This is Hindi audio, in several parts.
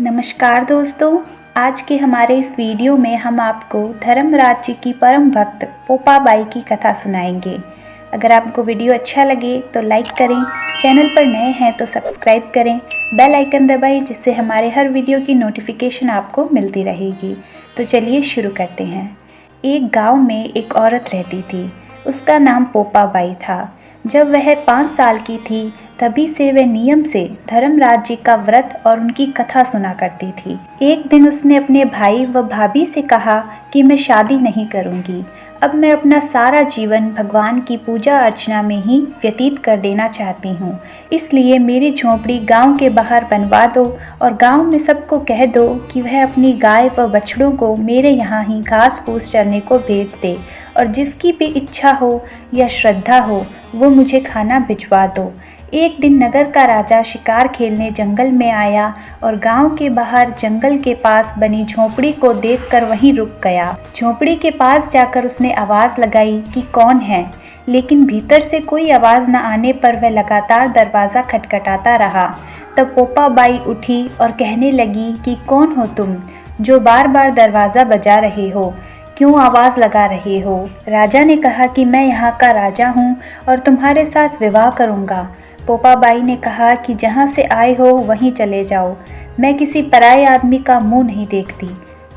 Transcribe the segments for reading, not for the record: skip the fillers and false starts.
नमस्कार दोस्तों, आज के हमारे इस वीडियो में हम आपको धर्मराज जी की परम भक्त पोपाबाई की कथा सुनाएंगे। अगर आपको वीडियो अच्छा लगे तो लाइक करें, चैनल पर नए हैं तो सब्सक्राइब करें, बेल आइकन दबाएं जिससे हमारे हर वीडियो की नोटिफिकेशन आपको मिलती रहेगी। तो चलिए शुरू करते हैं। एक गांव में एक औरत रहती थी, उसका नाम पोपाबाई था। जब वह 5 साल की थी तभी से वह नियम से धर्मराज जी का व्रत और उनकी कथा सुना करती थी। एक दिन उसने अपने भाई व भाभी से कहा कि मैं शादी नहीं करूंगी, अब मैं अपना सारा जीवन भगवान की पूजा अर्चना में ही व्यतीत कर देना चाहती हूँ। इसलिए मेरी झोंपड़ी गांव के बाहर बनवा दो और गांव में सबको कह दो कि वह अपनी गाय व बछड़ों को मेरे यहाँ ही घास फूस चरने को भेज दे और जिसकी भी इच्छा हो या श्रद्धा हो वो मुझे खाना भिजवा दो। एक दिन नगर का राजा शिकार खेलने जंगल में आया और गांव के बाहर जंगल के पास बनी झोंपड़ी को देखकर वहीं रुक गया। झोंपड़ी के पास जाकर उसने आवाज़ लगाई कि कौन है, लेकिन भीतर से कोई आवाज़ न आने पर वह लगातार दरवाज़ा खटखटाता रहा। तब पोपाबाई उठी और कहने लगी कि कौन हो तुम जो बार बार दरवाज़ा बजा रहे हो, क्यों आवाज़ लगा रहे हो? राजा ने कहा कि मैं यहाँ का राजा हूँ और तुम्हारे साथ विवाह करूँगा। पोपाबाई ने कहा कि जहाँ से आए हो वहीं चले जाओ, मैं किसी पराये आदमी का मुंह नहीं देखती।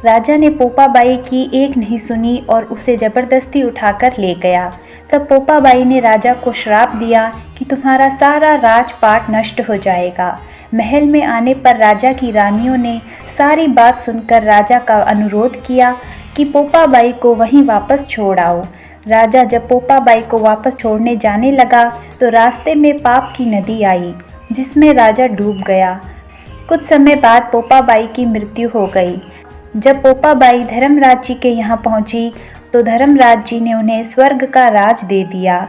राजा ने पोपाबाई की एक नहीं सुनी और उसे ज़बरदस्ती उठाकर ले गया। तब पोपाबाई ने राजा को श्राप दिया कि तुम्हारा सारा राजपाट नष्ट हो जाएगा। महल में आने पर राजा की रानियों ने सारी बात सुनकर राजा का अनुरोध किया कि पोपाबाई को वहीं वापस छोड़ आओ। राजा जब पोपाबाई को वापस छोड़ने जाने लगा तो रास्ते में पाप की नदी आई जिसमें राजा डूब गया। कुछ समय बाद पोपाबाई की मृत्यु हो गई। जब पोपाबाई धर्मराज जी के यहाँ पहुँची तो धर्मराज जी ने उन्हें स्वर्ग का राज दे दिया।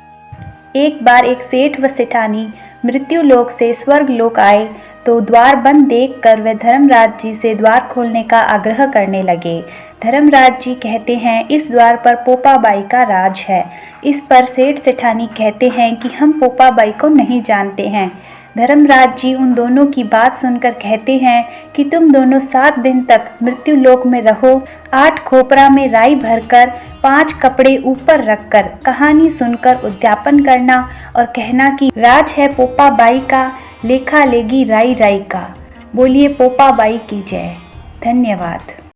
एक बार एक सेठ व सेठानी मृत्यु लोक से स्वर्ग लोक आए तो द्वार बंद देखकर वे धर्मराज जी से द्वार खोलने का आग्रह करने लगे। धर्मराज जी कहते हैं इस द्वार पर पोपाबाई का राज है। इस पर सेठ सेठानी कहते हैं कि हम पोपाबाई को नहीं जानते हैं। धर्मराज जी उन दोनों की बात सुनकर कहते हैं कि तुम दोनों 7 दिन तक मृत्यु लोक में रहो। 8 खोपरा में राई भरकर 5 कपड़े ऊपर रखकर कहानी सुनकर उद्यापन करना और कहना कि राज है पोपाबाई का, लेखा लेगी राई राई का। बोलिए पोपाबाई की जय। धन्यवाद।